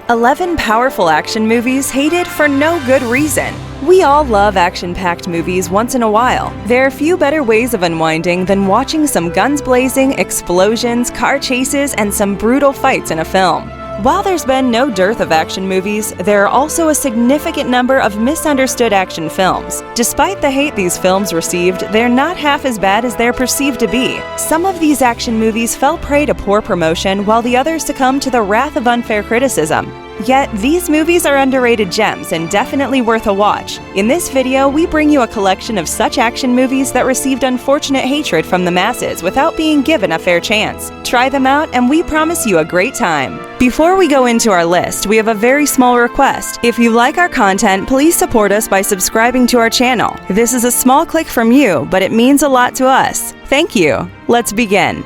11 powerful action movies hated for no good reason. We all love action-packed movies once in a while. There are few better ways of unwinding than watching some guns blazing, explosions, car chases, and some brutal fights in a film. While there's been no dearth of action movies, there are also a significant number of misunderstood action films. Despite the hate these films received, they're not half as bad as they're perceived to be. Some of these action movies fell prey to poor promotion, while the others succumbed to the wrath of unfair criticism. Yet, these movies are underrated gems and definitely worth a watch. In this video, we bring you a collection of such action movies that received unfortunate hatred from the masses without being given a fair chance. Try them out and we promise you a great time. Before we go into our list, we have a very small request. If you like our content, please support us by subscribing to our channel. This is a small click from you, but it means a lot to us. Thank you. Let's begin.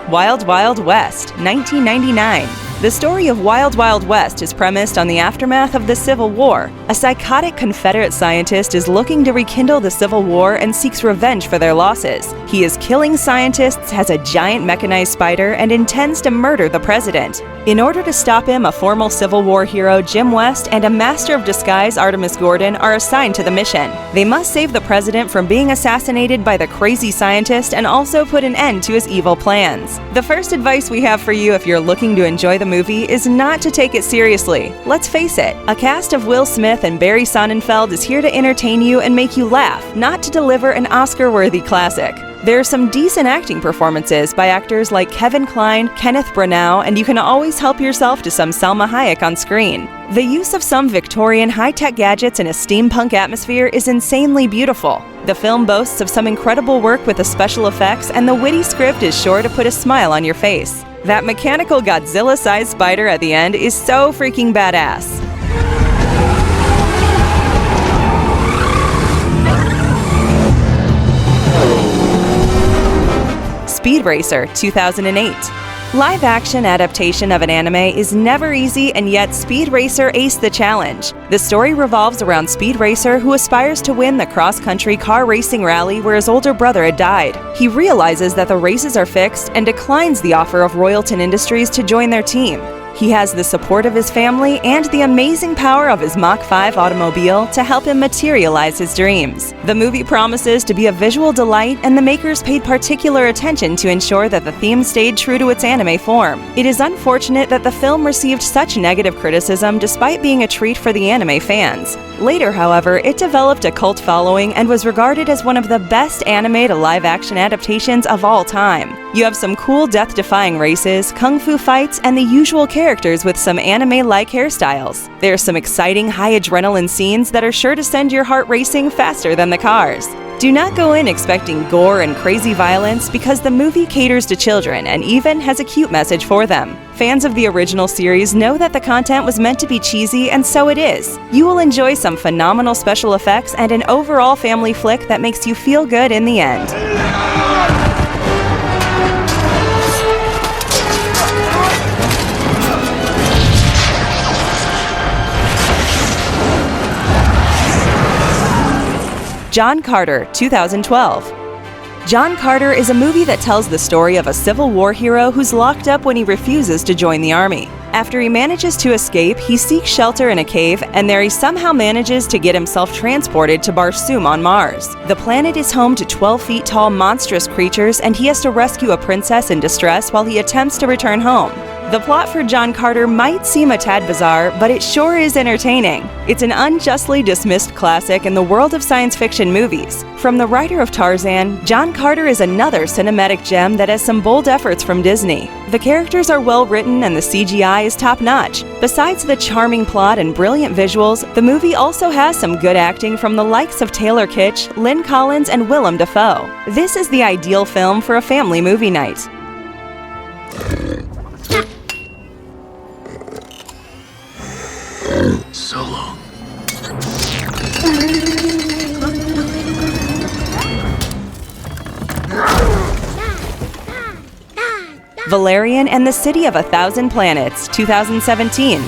Wild Wild West, 1999. The story of Wild Wild West is premised on the aftermath of the Civil War. A psychotic Confederate scientist is looking to rekindle the Civil War and seeks revenge for their losses. He is killing scientists, has a giant mechanized spider, and intends to murder the president. In order to stop him, a former Civil War hero, Jim West, and a master of disguise, Artemis Gordon, are assigned to the mission. They must save the president from being assassinated by the crazy scientist and also put an end to his evil plans. The first advice we have for you if you're looking to enjoy the movie is not to take it seriously. Let's face it, a cast of Will Smith and Barry Sonnenfeld is here to entertain you and make you laugh, not to deliver an Oscar-worthy classic. There are some decent acting performances by actors like Kevin Kline, Kenneth Branagh, and you can always help yourself to some Salma Hayek on screen. The use of some Victorian high-tech gadgets in a steampunk atmosphere is insanely beautiful. The film boasts of some incredible work with the special effects, and the witty script is sure to put a smile on your face. That mechanical Godzilla-sized spider at the end is so freaking badass. Speed Racer, 2008. Live-action adaptation of an anime is never easy, and yet Speed Racer aced the challenge. The story revolves around Speed Racer, who aspires to win the cross-country car racing rally where his older brother had died. He realizes that the races are fixed and declines the offer of Royalton Industries to join their team. He has the support of his family and the amazing power of his Mach 5 automobile to help him materialize his dreams. The movie promises to be a visual delight, and the makers paid particular attention to ensure that the theme stayed true to its anime form. It is unfortunate that the film received such negative criticism despite being a treat for the anime fans. Later, however, it developed a cult following and was regarded as one of the best anime to live-action adaptations of all time. You have some cool death-defying races, kung fu fights, and the usual characters with some anime-like hairstyles. There are some exciting high-adrenaline scenes that are sure to send your heart racing faster than the cars. Do not go in expecting gore and crazy violence, because the movie caters to children and even has a cute message for them. Fans of the original series know that the content was meant to be cheesy, and so it is. You will enjoy some phenomenal special effects and an overall family flick that makes you feel good in the end. John Carter, 2012. John Carter is a movie that tells the story of a Civil War hero who's locked up when he refuses to join the army. After he manages to escape, he seeks shelter in a cave, and there he somehow manages to get himself transported to Barsoom on Mars. The planet is home to 12 feet tall monstrous creatures, and he has to rescue a princess in distress while he attempts to return home. The plot for John Carter might seem a tad bizarre, but it sure is entertaining. It's an unjustly dismissed classic in the world of science fiction movies. From the writer of Tarzan, John Carter is another cinematic gem that has some bold efforts from Disney. The characters are well written and the CGI is top-notch. Besides the charming plot and brilliant visuals, the movie also has some good acting from the likes of Taylor Kitsch, Lynn Collins, and Willem Dafoe. This is the ideal film for a family movie night. So long. Valerian and the City of a Thousand Planets, 2017.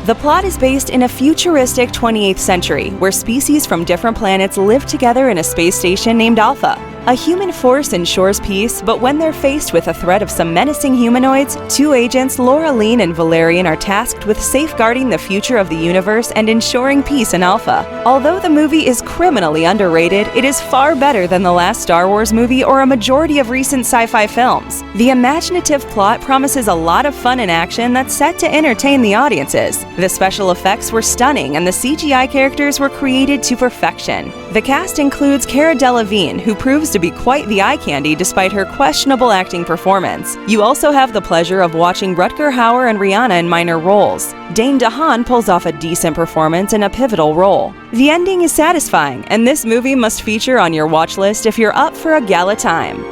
The plot is based in a futuristic 28th century where species from different planets live together in a space station named Alpha. A human force ensures peace, but when they're faced with a threat of some menacing humanoids, two agents, Laureline and Valerian, are tasked with safeguarding the future of the universe and ensuring peace in Alpha. Although the movie is criminally underrated, it is far better than the last Star Wars movie or a majority of recent sci-fi films. The imaginative plot promises a lot of fun and action that's set to entertain the audiences. The special effects were stunning and the CGI characters were created to perfection. The cast includes Cara Delevingne, who proves to be quite the eye candy despite her questionable acting performance. You also have the pleasure of watching Rutger Hauer and Rihanna in minor roles. Dane DeHaan pulls off a decent performance in a pivotal role. The ending is satisfying, and this movie must feature on your watch list if you're up for a gala time.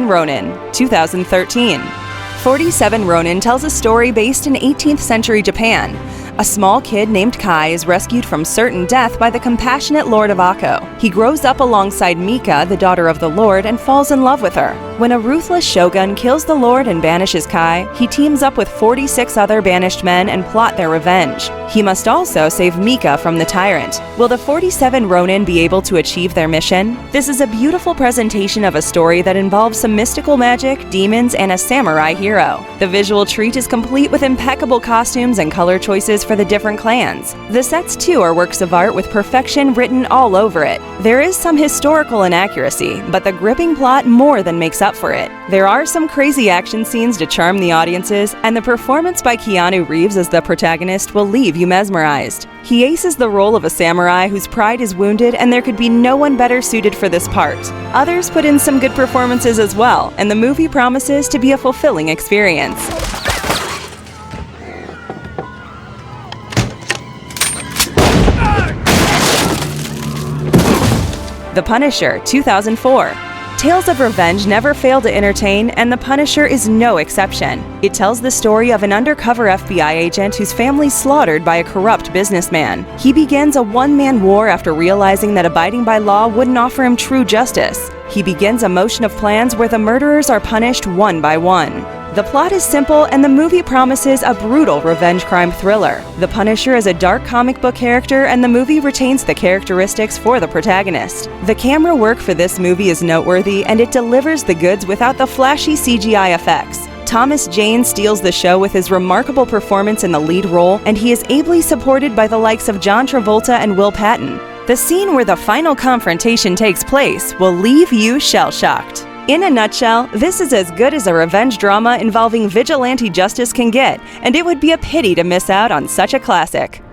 Ronin, 2013. 47 Ronin tells a story based in 18th century Japan. A small kid named Kai is rescued from certain death by the compassionate Lord of Akko. He grows up alongside Mika, the daughter of the Lord, and falls in love with her. When a ruthless shogun kills the Lord and banishes Kai, he teams up with 46 other banished men and plot their revenge. He must also save Mika from the tyrant. Will the 47 Ronin be able to achieve their mission? This is a beautiful presentation of a story that involves some mystical magic, demons, and a samurai hero. The visual treat is complete with impeccable costumes and color choices for the different clans. The sets too are works of art with perfection written all over it. There is some historical inaccuracy, but the gripping plot more than makes up for it. There are some crazy action scenes to charm the audiences, and the performance by Keanu Reeves as the protagonist will leave you mesmerized. He aces the role of a samurai whose pride is wounded, and there could be no one better suited for this part. Others put in some good performances as well, and the movie promises to be a fulfilling experience. The Punisher, 2004. Tales of revenge never fail to entertain, and The Punisher is no exception. It tells the story of an undercover FBI agent whose family's slaughtered by a corrupt businessman. He begins a one-man war after realizing that abiding by law wouldn't offer him true justice. He begins a motion of plans where the murderers are punished one by one. The plot is simple, and the movie promises a brutal revenge crime thriller. The Punisher is a dark comic book character, and the movie retains the characteristics for the protagonist. The camera work for this movie is noteworthy, and it delivers the goods without the flashy CGI effects. Thomas Jane steals the show with his remarkable performance in the lead role, and he is ably supported by the likes of John Travolta and Will Patton. The scene where the final confrontation takes place will leave you shell-shocked. In a nutshell, this is as good as a revenge drama involving vigilante justice can get, and it would be a pity to miss out on such a classic.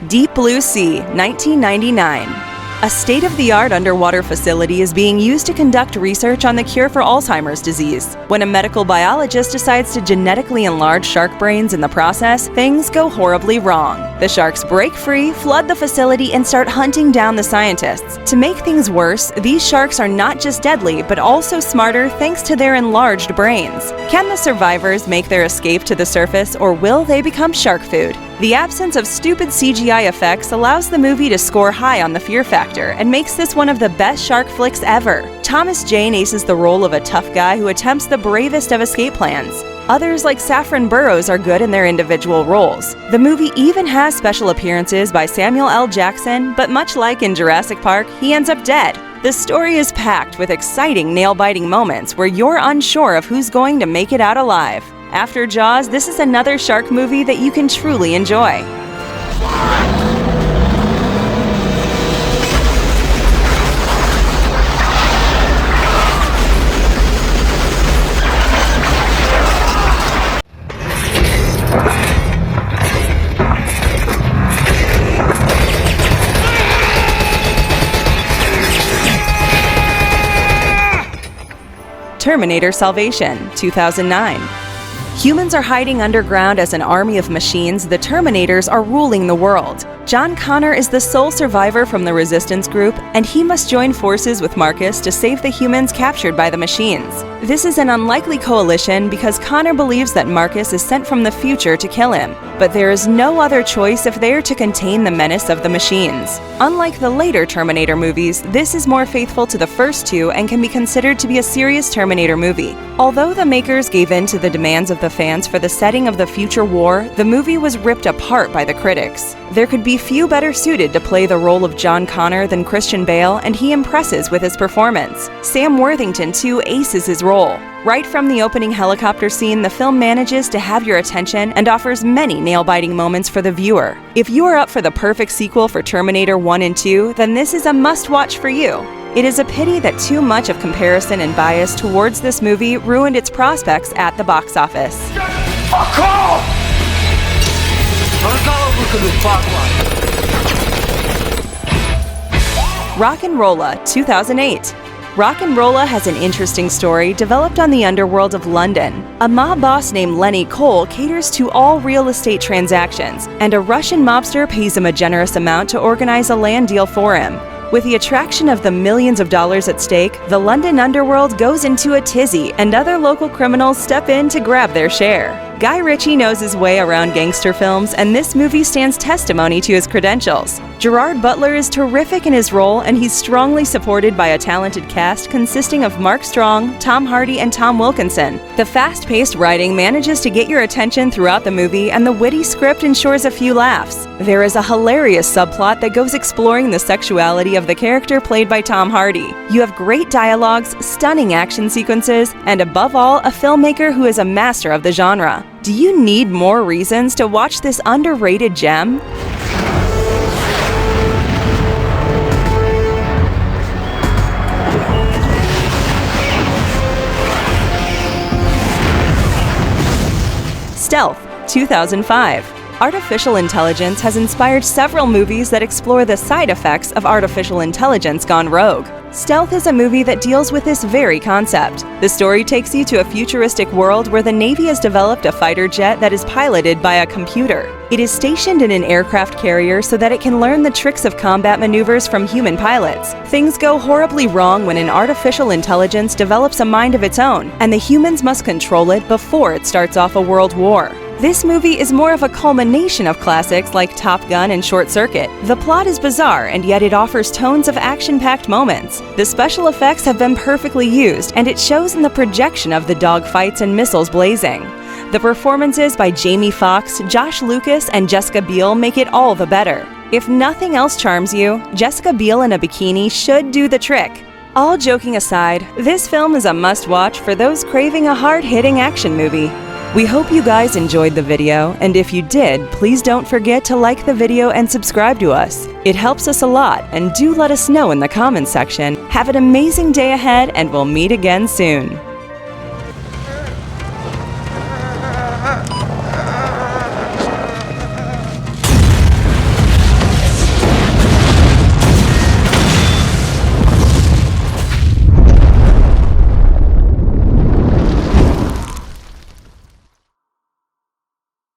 Deep Blue Sea, 1999. A state-of-the-art underwater facility is being used to conduct research on the cure for Alzheimer's disease. When a medical biologist decides to genetically enlarge shark brains in the process, things go horribly wrong. The sharks break free, flood the facility, and start hunting down the scientists. To make things worse, these sharks are not just deadly, but also smarter thanks to their enlarged brains. Can the survivors make their escape to the surface, or will they become shark food? The absence of stupid CGI effects allows the movie to score high on the fear factor and makes this one of the best shark flicks ever. Thomas Jane aces the role of a tough guy who attempts the bravest of escape plans. Others like Saffron Burrows are good in their individual roles. The movie even has special appearances by Samuel L. Jackson, but much like in Jurassic Park, he ends up dead. The story is packed with exciting nail-biting moments where you're unsure of who's going to make it out alive. After Jaws, this is another shark movie that you can truly enjoy. Terminator Salvation, 2009. Humans are hiding underground as an army of machines. The Terminators are ruling the world. John Connor is the sole survivor from the resistance group, and he must join forces with Marcus to save the humans captured by the machines. This is an unlikely coalition because Connor believes that Marcus is sent from the future to kill him, but there is no other choice if they are to contain the menace of the machines. Unlike the later Terminator movies, this is more faithful to the first two and can be considered to be a serious Terminator movie. Although the makers gave in to the demands of the fans for the setting of the future war, the movie was ripped apart by the critics. There could be few better suited to play the role of John Connor than Christian Bale, and he impresses with his performance. Sam Worthington, too, aces his role. Right from the opening helicopter scene, the film manages to have your attention and offers many nail-biting moments for the viewer. If you are up for the perfect sequel for Terminator 1 and 2, then this is a must-watch for you. It is a pity that too much of comparison and bias towards this movie ruined its prospects at the box office. Fuck off! RocknRolla, 2008. RocknRolla has an interesting story developed on the underworld of London. A mob boss named Lenny Cole caters to all real estate transactions, and a Russian mobster pays him a generous amount to organize a land deal for him. With the attraction of the millions of dollars at stake, the London underworld goes into a tizzy, and other local criminals step in to grab their share. Guy Ritchie knows his way around gangster films, and this movie stands testimony to his credentials. Gerard Butler is terrific in his role, and he's strongly supported by a talented cast consisting of Mark Strong, Tom Hardy, and Tom Wilkinson. The fast-paced writing manages to get your attention throughout the movie, and the witty script ensures a few laughs. There is a hilarious subplot that goes exploring the sexuality of the character played by Tom Hardy. You have great dialogues, stunning action sequences, and above all, a filmmaker who is a master of the genre. Do you need more reasons to watch this underrated gem? Stealth, 2005. Artificial intelligence has inspired several movies that explore the side effects of artificial intelligence gone rogue. Stealth is a movie that deals with this very concept. The story takes you to a futuristic world where the Navy has developed a fighter jet that is piloted by a computer. It is stationed in an aircraft carrier so that it can learn the tricks of combat maneuvers from human pilots. Things go horribly wrong when an artificial intelligence develops a mind of its own, and the humans must control it before it starts off a world war. This movie is more of a culmination of classics like Top Gun and Short Circuit. The plot is bizarre, and yet it offers tones of action-packed moments. The special effects have been perfectly used, and it shows in the projection of the dogfights and missiles blazing. The performances by Jamie Foxx, Josh Lucas, and Jessica Biel make it all the better. If nothing else charms you, Jessica Biel in a bikini should do the trick. All joking aside, this film is a must-watch for those craving a hard-hitting action movie. We hope you guys enjoyed the video, and if you did, please don't forget to like the video and subscribe to us. It helps us a lot, and do let us know in the comments section. Have an amazing day ahead, and we'll meet again soon.